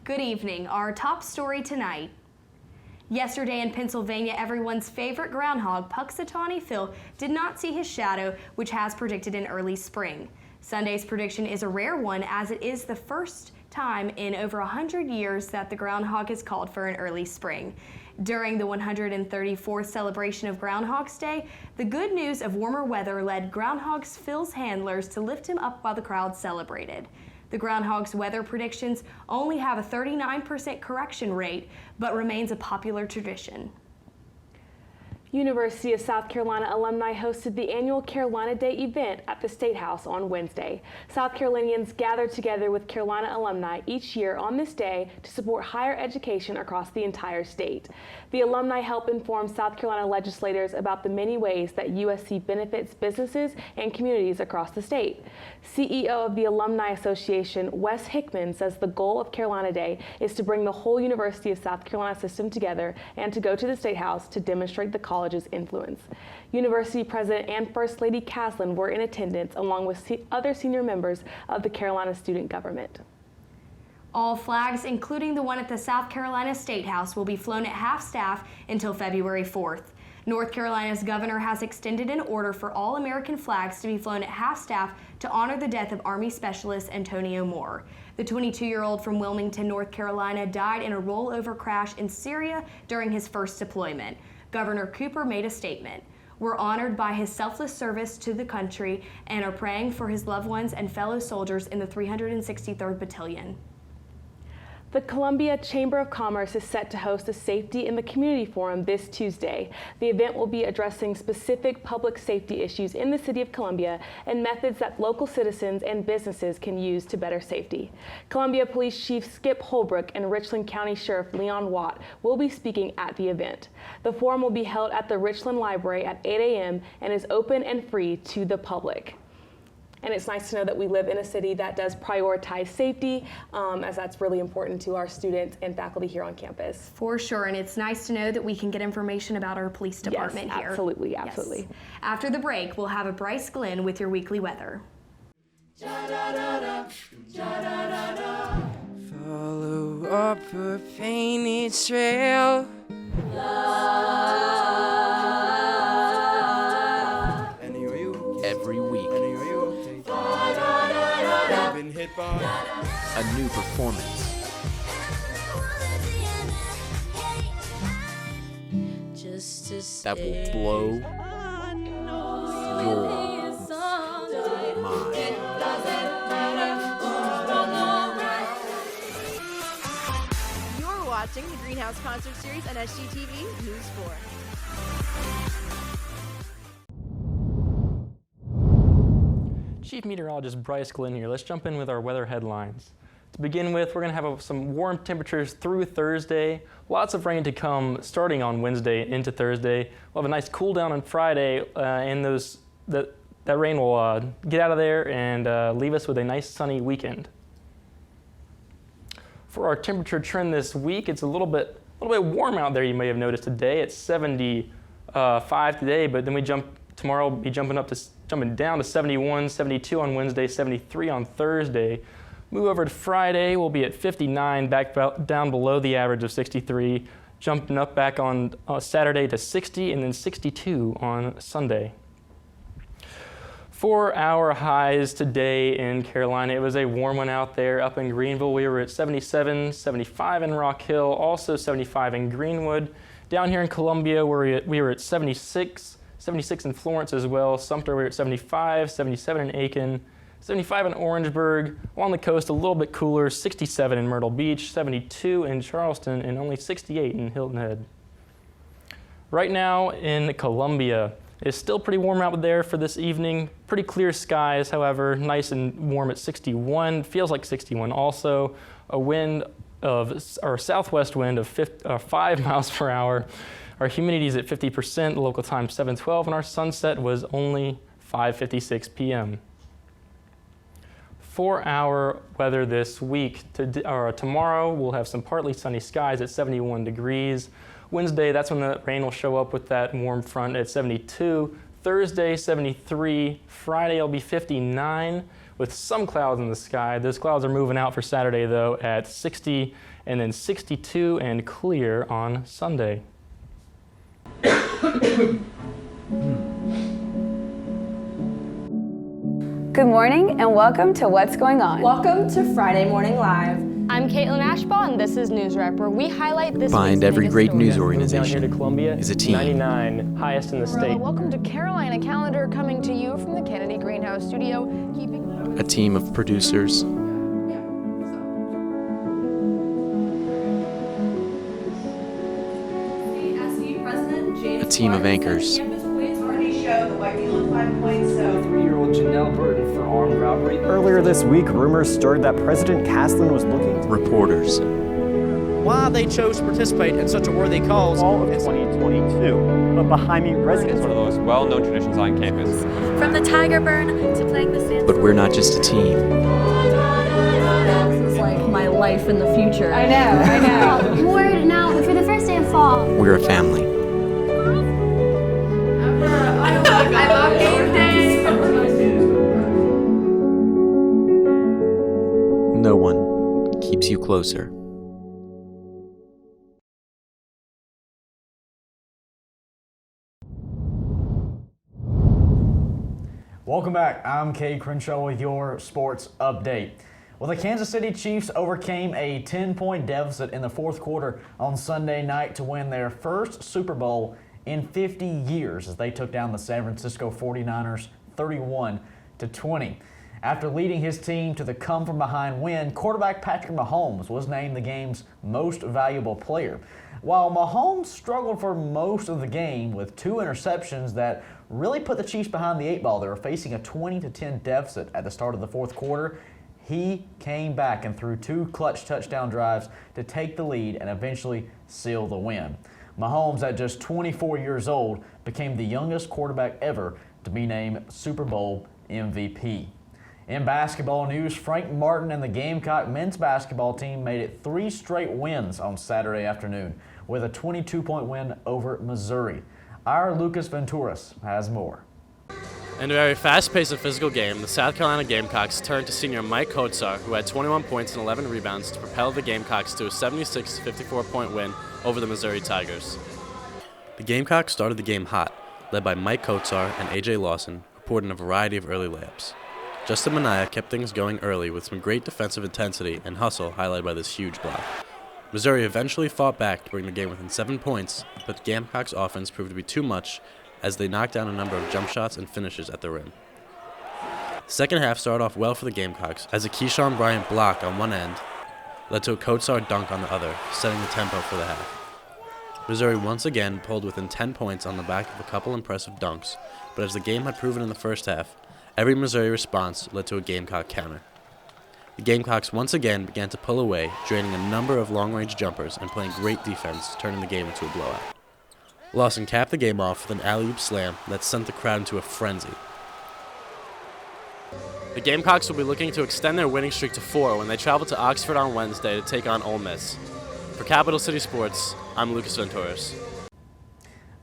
Good evening. Our top story tonight. Yesterday in Pennsylvania, everyone's favorite groundhog, Punxsutawney Phil, did not see his shadow, which has predicted an early spring. Sunday's prediction is a rare one, as it is the first time in over 100 years that the groundhog has called for an early spring. During the 134th celebration of Groundhog's Day, the good news of warmer weather led Groundhog Phil's handlers to lift him up while the crowd celebrated. The groundhog's weather predictions only have a 39% correction rate, but remains a popular tradition. University of South Carolina alumni hosted the annual Carolina Day event at the State House on Wednesday. South Carolinians gathered together with Carolina alumni each year on this day to support higher education across the entire state. The alumni help inform South Carolina legislators about the many ways that USC benefits businesses and communities across the state. CEO of the Alumni Association, Wes Hickman, says the goal of Carolina Day is to bring the whole University of South Carolina system together and to go to the State House to demonstrate the college's influence. University President and First Lady Caslin were in attendance along with other senior members of the Carolina student government. All flags, including the one at the South Carolina State House, will be flown at half-staff until February 4th. North Carolina's governor has extended an order for all American flags to be flown at half-staff to honor the death of Army Specialist Antonio Moore. The 22-year-old from Wilmington, North Carolina, died in a rollover crash in Syria during his first deployment. Governor Cooper made a statement. "We're honored by his selfless service to the country and are praying for his loved ones and fellow soldiers in the 363rd Battalion." The Columbia Chamber of Commerce is set to host a Safety in the Community Forum this Tuesday. The event will be addressing specific public safety issues in the city of Columbia and methods that local citizens and businesses can use to better safety. Columbia Police Chief Skip Holbrook and Richland County Sheriff Leon Watt will be speaking at the event. The forum will be held at the Richland Library at 8 a.m. and is open and free to the public. And it's nice to know that we live in a city that does prioritize safety, as that's really important to our students and faculty here on campus. For sure, and it's nice to know that we can get information about our police department yes, here. Absolutely, absolutely. Yes. After the break, we'll have a Bryce Glenn with your weekly weather. Follow up a painted trail. Every week, a new performance. That will blow your mind. You're watching the Greenhouse Concert Series on SGTV News 4. Chief Meteorologist Bryce Glenn here. Let's jump in with our weather headlines. To begin with, we're going to have some warm temperatures through Thursday. Lots of rain to come starting on Wednesday into Thursday. We'll have a nice cool down on Friday, and that rain will get out of there and leave us with a nice sunny weekend. For our temperature trend this week, it's a little bit warm out there. You may have noticed today. It's 75 today, but then tomorrow we'll be jumping down to 71, 72 on Wednesday, 73 on Thursday. Move over to Friday, we'll be at 59, back down below the average of 63, jumping up back on Saturday to 60, and then 62 on Sunday. For our highs today in Carolina, it was a warm one out there. Up in Greenville, we were at 77, 75 in Rock Hill, also 75 in Greenwood. Down here in Columbia, we were at 76 in Florence as well. Sumter, we were at 75, 77 in Aiken, 75 in Orangeburg. Along the coast, a little bit cooler, 67 in Myrtle Beach, 72 in Charleston, and only 68 in Hilton Head. Right now in Columbia, it's still pretty warm out there for this evening. Pretty clear skies, however, nice and warm at 61. Feels like 61 also. A southwest wind of 5 miles per hour. Our humidity is at 50%, the local time 7:12, and our sunset was only 5:56 p.m. For our weather this week, tomorrow we'll have some partly sunny skies at 71 degrees. Wednesday, that's when the rain will show up with that warm front at 72. Thursday, 73. Friday, it'll be 59. with some clouds in the sky. Those clouds are moving out for Saturday, though, at 60 and then 62 and clear on Sunday. Good morning and welcome to What's Going On. Welcome to Friday Morning Live. I'm Caitlin Ashbaugh, and this is News Wrap, where we highlight this Behind week's every biggest great stories. news Down here organization to Columbia is a team. 99, highest in the state. Welcome to Carolina Calendar, coming to you from the Kennedy Greenhouse Studio. A team of producers, a team of anchors, Three-year-old Janelle Burton for armed robbery. Earlier this week, rumors stirred that President Castlin was looking to reporters, why they chose to participate in such a worthy cause. fall of 2022. But behind me, residents. It's one of those well-known traditions on campus. From the tiger burn to playing the sand. but we're not just a team. This is like my life in the future. I know. Word now for the first day of fall. We're a family. I love game day. No one keeps you closer. Welcome back. I'm Cade Crenshaw with your sports update. Well, the Kansas City Chiefs overcame a 10-point deficit in the fourth quarter on Sunday night to win their first Super Bowl in 50 years as they took down the San Francisco 49ers 31-20. After leading his team to the come-from-behind win, quarterback Patrick Mahomes was named the game's most valuable player. While Mahomes struggled for most of the game with 2 interceptions that really put the Chiefs behind the 8 ball, they were facing a 20-10 deficit at the start of the fourth quarter. He came back and threw 2 clutch touchdown drives to take the lead and eventually seal the win. Mahomes, at just 24 years old, became the youngest quarterback ever to be named Super Bowl MVP. In basketball news, Frank Martin and the Gamecock men's basketball team made it 3 straight wins on Saturday afternoon with a 22-point win over Missouri. Our Lucas Venturas has more. In a very fast-paced and physical game, the South Carolina Gamecocks turned to senior Mike Kotsar, who had 21 points and 11 rebounds, to propel the Gamecocks to a 76-54-point win over the Missouri Tigers. The Gamecocks started the game hot, led by Mike Kotsar and A.J. Lawson, who poured in a variety of early layups. Justin Minaya kept things going early with some great defensive intensity and hustle highlighted by this huge block. Missouri eventually fought back to bring the game within 7 points, but the Gamecocks' offense proved to be too much as they knocked down a number of jump shots and finishes at the rim. The second half started off well for the Gamecocks as a Keyshawn Bryant block on one end led to a Kotsar dunk on the other, setting the tempo for the half. Missouri once again pulled within 10 points on the back of a couple impressive dunks, but as the game had proven in the first half, every Missouri response led to a Gamecock counter. The Gamecocks once again began to pull away, draining a number of long-range jumpers and playing great defense, turning the game into a blowout. Lawson capped the game off with an alley-oop slam that sent the crowd into a frenzy. The Gamecocks will be looking to extend their winning streak to 4 when they travel to Oxford on Wednesday to take on Ole Miss. For Capital City Sports, I'm Lucas Venturas.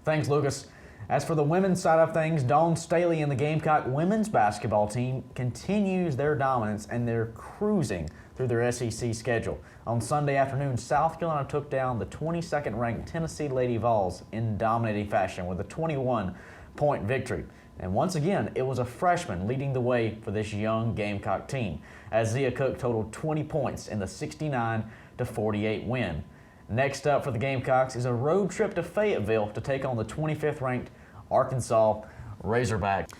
Thanks, Lucas. As for the women's side of things, Dawn Staley and the Gamecock women's basketball team continues their dominance and they're cruising through their SEC schedule. On Sunday afternoon, South Carolina took down the 22nd ranked Tennessee Lady Vols in dominating fashion with a 21-point victory. And once again, it was a freshman leading the way for this young Gamecock team, as Zia Cook totaled 20 points in the 69-48 win. Next up for the Gamecocks is a road trip to Fayetteville to take on the 25th ranked Arkansas Razorbacks.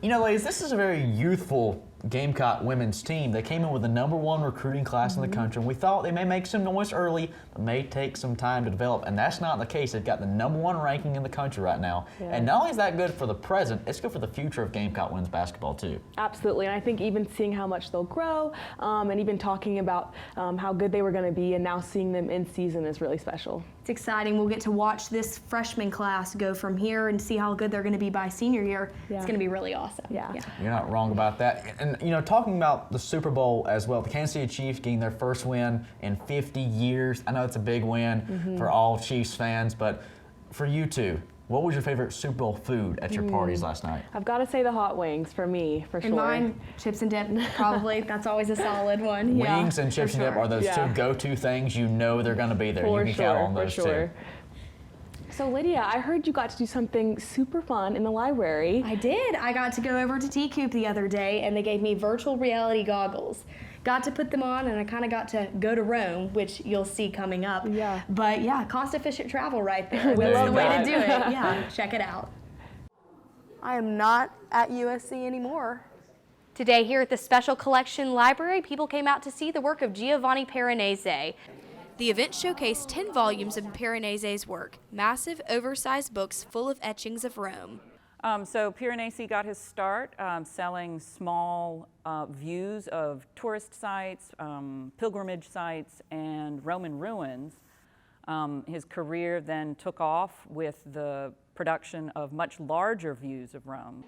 You know, ladies, this is a very youthful Gamecock women's team. They came in with the #1 recruiting class in the country, and we thought they may make some noise early, but may take some time to develop, and that's not the case. They've got the #1 ranking in the country right now, and not only is that good for the present, it's good for the future of Gamecock women's basketball too. Absolutely, and I think even seeing how much they'll grow, and even talking about how good they were going to be, and now seeing them in season is really special. It's exciting. We'll get to watch this freshman class go from here and see how good they're going to be by senior year. Yeah. It's going to be really awesome. Yeah. You're not wrong about that. And, you know, talking about the Super Bowl as well, the Kansas City Chiefs getting their first win in 50 years. I know it's a big win for all Chiefs fans, but for you two, What was your favorite Super Bowl food at your parties last night? I've got to say the hot wings for me, for And sure. mine, chips and dip, probably. That's always a solid one. Wings and chips and dip are those two go-to things. You know they're going to be there. You can count on those two. So Lydia, I heard you got to do something super fun in the library. I did. I got to go over to T-Coop the other day and they gave me virtual reality goggles. Got to put them on and I kind of got to go to Rome, which you'll see coming up. Yeah. But yeah, cost-efficient travel right there. We That's love the way that. to do it. Yeah, check it out. I am not at USC anymore. Today here at the Special Collection Library, people came out to see the work of Giovanni Piranesi. The event showcased 10 volumes of Piranesi's work, massive, oversized books full of etchings of Rome. So Piranesi got his start selling small views of tourist sites, pilgrimage sites, and Roman ruins. His career then took off with the production of much larger views of Rome.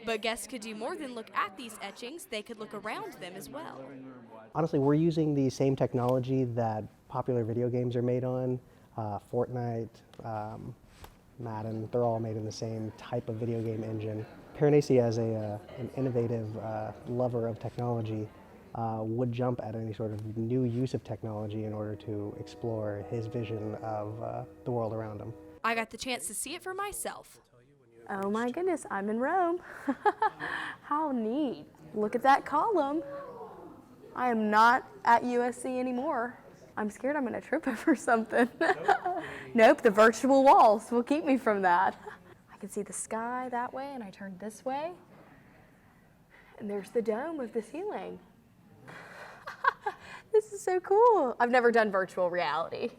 But guests could do more than look at these etchings, they could look around them as well. Honestly, we're using the same technology that popular video games are made on. Fortnite, Madden, they're all made in the same type of video game engine. Piranesi, as an innovative lover of technology, would jump at any sort of new use of technology in order to explore his vision of the world around him. I got the chance to see it for myself. Oh my goodness, I'm in Rome. How neat. Look at that column. I am not at USC anymore. I'm scared I'm gonna trip over something. Nope, the virtual walls will keep me from that. I can see the sky that way and I turn this way. And there's the dome of the ceiling. This is so cool. I've never done virtual reality.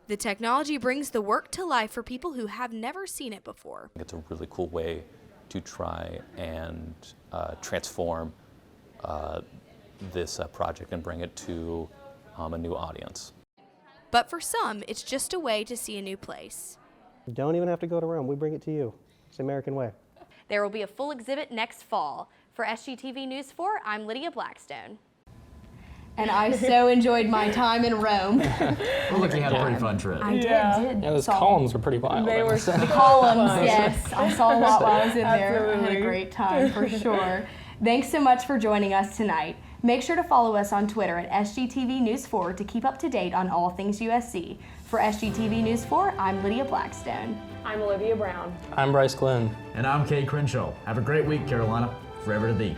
The technology brings the work to life for people who have never seen it before. It's a really cool way to try and transform this project and bring it to a new audience. But for some, it's just a way to see a new place. Don't even have to go to Rome, we bring it to you. It's the American way. There will be a full exhibit next fall. For SGTV News 4, I'm Lydia Blackstone. And I so enjoyed my time in Rome. Well, look, you had a pretty fun trip. I did. Yeah, those columns were pretty wild. They were The columns, fun. yes. I saw a lot while I was in there. I had Absolutely. a great time for sure. Thanks so much for joining us tonight. Make sure to follow us on Twitter at SGTV News 4 to keep up to date on all things USC. For SGTV News 4, I'm Lydia Blackstone. I'm Olivia Brown. I'm Bryce Glenn. And I'm Kay Crenshaw. Have a great week, Carolina. Forever to thee.